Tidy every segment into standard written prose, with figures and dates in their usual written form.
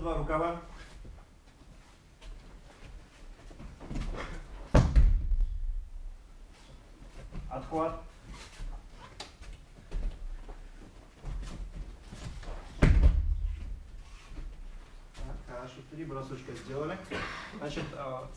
102 рукава. Отхват. Хорошо, 3 бросочка сделали. Значит,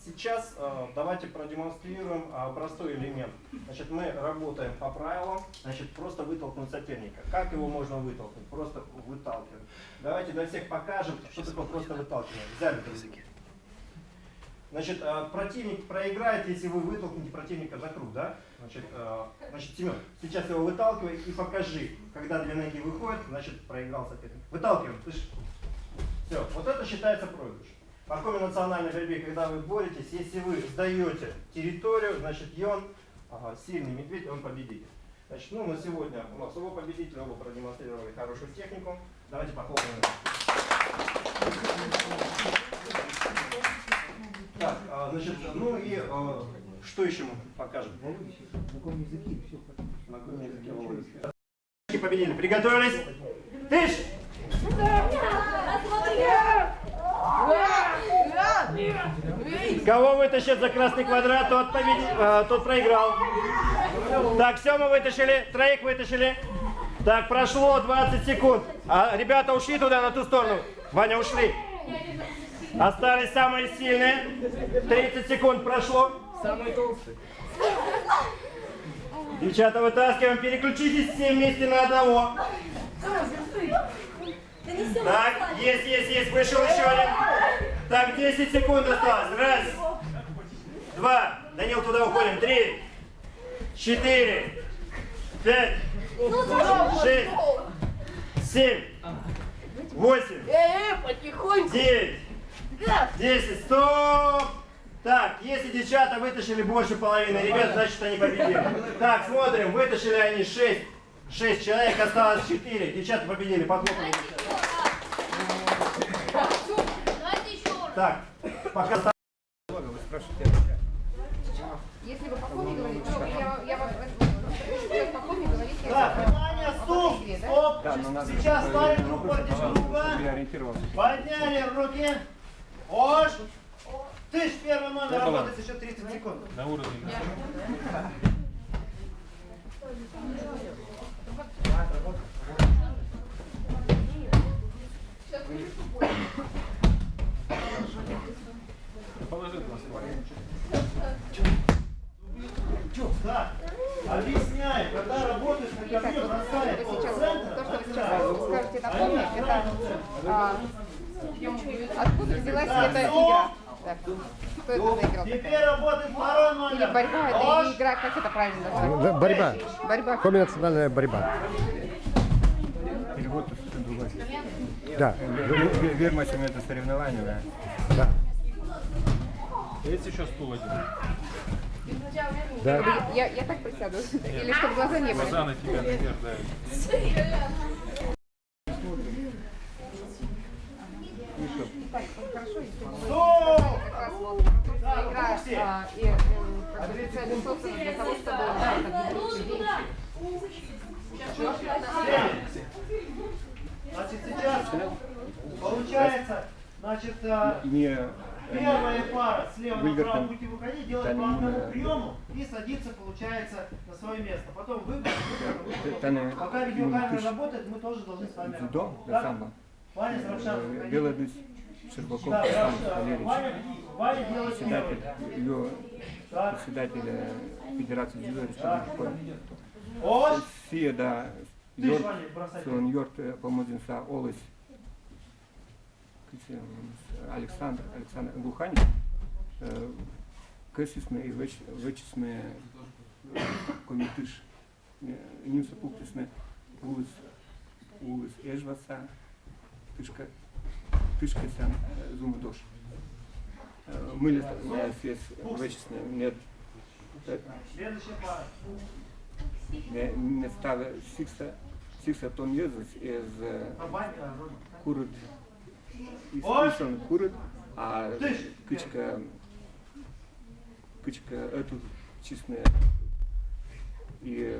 сейчас давайте продемонстрируем простой элемент. Значит, мы работаем по правилам. Значит, просто вытолкнуть соперника. Как его можно вытолкнуть? Просто выталкиваем. Давайте для всех покажем, что такое просто выталкивание. Взяли языки. Значит, противник проиграет, если вы вытолкнете противника за круг, да? Значит, Семен, сейчас его выталкивай и покажи. Когда две ноги выходят, значит, проиграл соперник. Выталкиваем, слышишь? Все, вот это считается проигрыш. По национальной борьбе, когда вы боретесь, если вы сдаете территорию, значит, он сильный медведь, он победитель. Значит, ну, на сегодня у нас оба победителя, оба продемонстрировали хорошую технику. Давайте похлопаем. Так, значит, ну и что еще мы покажем? На каком языке все? На каком языке победили. Приготовились? Тыш! Кого вытащит за красный квадрат, тот проиграл. Так, все мы вытащили, троих вытащили. Так, прошло 20 секунд. А ребята ушли туда, на ту сторону. Ваня, ушли. Остались самые сильные. 30 секунд прошло. Самый толстый. Девчата, вытаскиваем. Переключитесь все вместе на одного. Так, есть. Вышел еще один. Так, 10 секунд осталось. Раз, два. Данил, туда уходим. 3, 4, 5, 6, 7, 8, 9, 10. Стоп! Так, если девчата вытащили больше половины ребят, значит они победили. Так, смотрим, вытащили они 6 человек, осталось 4. Девчата победили, похлопали. Так, пока... Если вы покойник говорите, то я вам сейчас покойник говорите. Так, внимание, стоп! Сейчас ставим друг против друга. Подняли руки. Ош! Ты ж первый номер, работает еще 30 секунд. На уровне. Положи нас. Да, объясняю, когда работаешь на ковре, бросаешь То, что вы сейчас скажете напомнить, это откуда взялась эта игра? Так. Кто это заиграл? Теперь работает второй номер. Или борьба, это или игра, как это правильно называется? Борьба. Борьба. Комбинационная борьба. Перевод совсем другой. Да. Вермачем это соревнование, да? Да. Есть еще стул один. Да. Я так присяду? Или чтобы глаза не были? Глаза на тебя наверх, да. Так, хорошо, если Стоп! как раз вот игра и специальный собственно для того, чтобы Значит, сейчас получается, значит, Не первая пара слева направо выиграть будете выходить, делать по одному приему и садиться, получается, на свое место. Потом выбрать. Пока видеокамера работает, мы тоже должны с вами Дзюдо, работать. да, Так? самбо. Ваня с Равшаном выходите. Белый Щербаков Да, Александр Ваня делает председатель, первый. ее Так. председатель Федерации дзюдо Республики Ош! Все, да, Ты ж, Ваня, бросай. он Йорт помодинса Олес Александр Глуханин, късисме и вече сме комитиш. Ние се пукли сме улис Ежваса, тышка сам зумадош. Мыли свес вече сме Следующая пара. не става Сикса тон езус из курит, изписан курит, а кычка эту честная и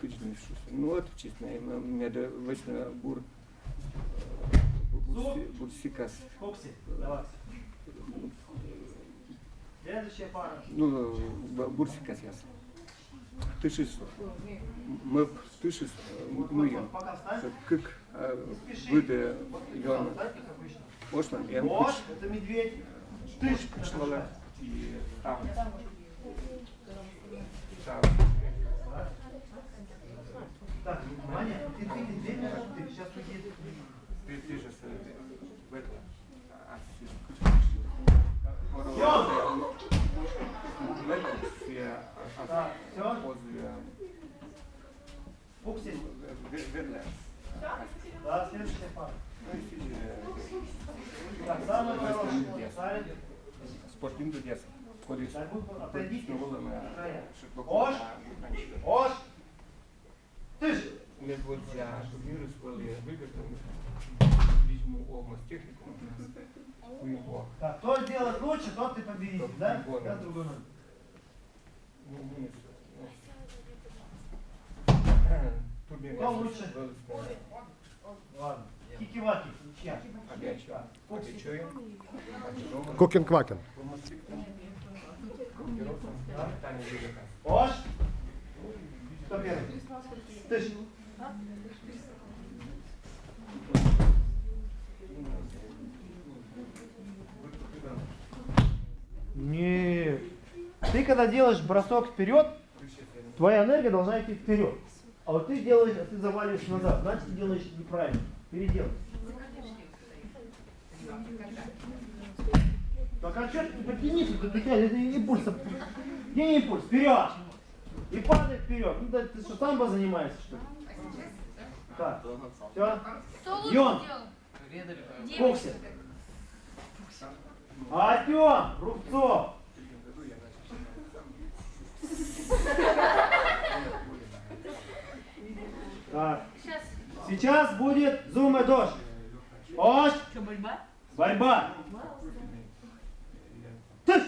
кычная шуса. Ну это честная, мне до вечного бур бурсикас. Фокси, давай. Следующая пара. Ну, бурсикас яс. Тышис. Мы тышис, мы Пока встань. как выйде ён. Встань, как обычно. Можно, я Ложь, это медведь. Тыш, пошла и там. Так, Маня, ты две минуты, ты сейчас уйди. Ты же в это. Так, все. Фокси. Да, следующая пара. Так, самый хороший. Ставит. Спортивный дудец. Ходит. Так, отойдите. Края. Ош! Ош! Тыш! Мне вот для турнира школы выиграли видимо область технику. Уебо. Так, кто сделает лучше, тот и победитель, да? Вот. Я другой номер. Ну, нет. Турнир. Кто лучше? Ладно. Кикиваки, чья? Опять что? Опять что? Кукин-квакин. Ош! Кто первый? Тыш! Не. Ты когда делаешь бросок вперед, твоя энергия должна идти вперед. А вот ты делаешь, а ты заваливаешь назад, значит ты делаешь неправильно. Переделай. Так а что ты подтянись, это импульс. Где не импульс? Вперед! И падай вперед. Ну ты что, самбо занимаешься, что ли? Так, все? Кто лучше Йон! делал? Фокси! Артем! Рубцов! Так. Сейчас будет зум и дождь. Ош! Что, борьба? Борьба! Тыш!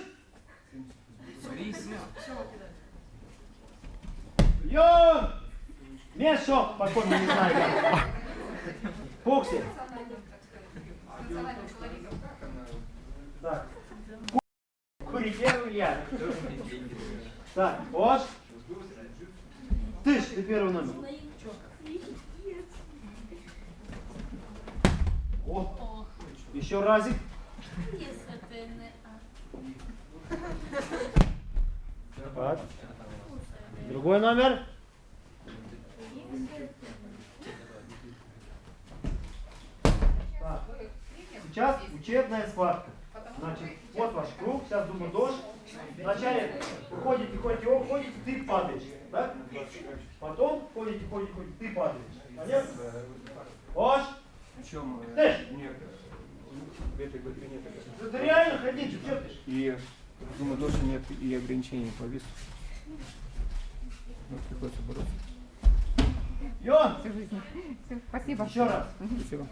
Йон! Мешок! Покой, мы не знаем. Фокси! Так. Курьер Илья. Так, Ош! Тыш, ты первый номер. О, еще разик. Так. Другой номер. Так. Сейчас учебная схватка. Значит, вот ваш круг, сейчас думаю дождь. Вначале вы ходите, ты падаешь. Так? Потом ходите, ты падаешь. Понятно? Ош! Причем Тыш! нет, в этой борьбе нет. Ты реально ходить, что ты? И думаю, тоже нет и ограничений по весу. Вот приходится бороться. Йон! Всю жизнь. Всё, спасибо. Еще раз. Спасибо.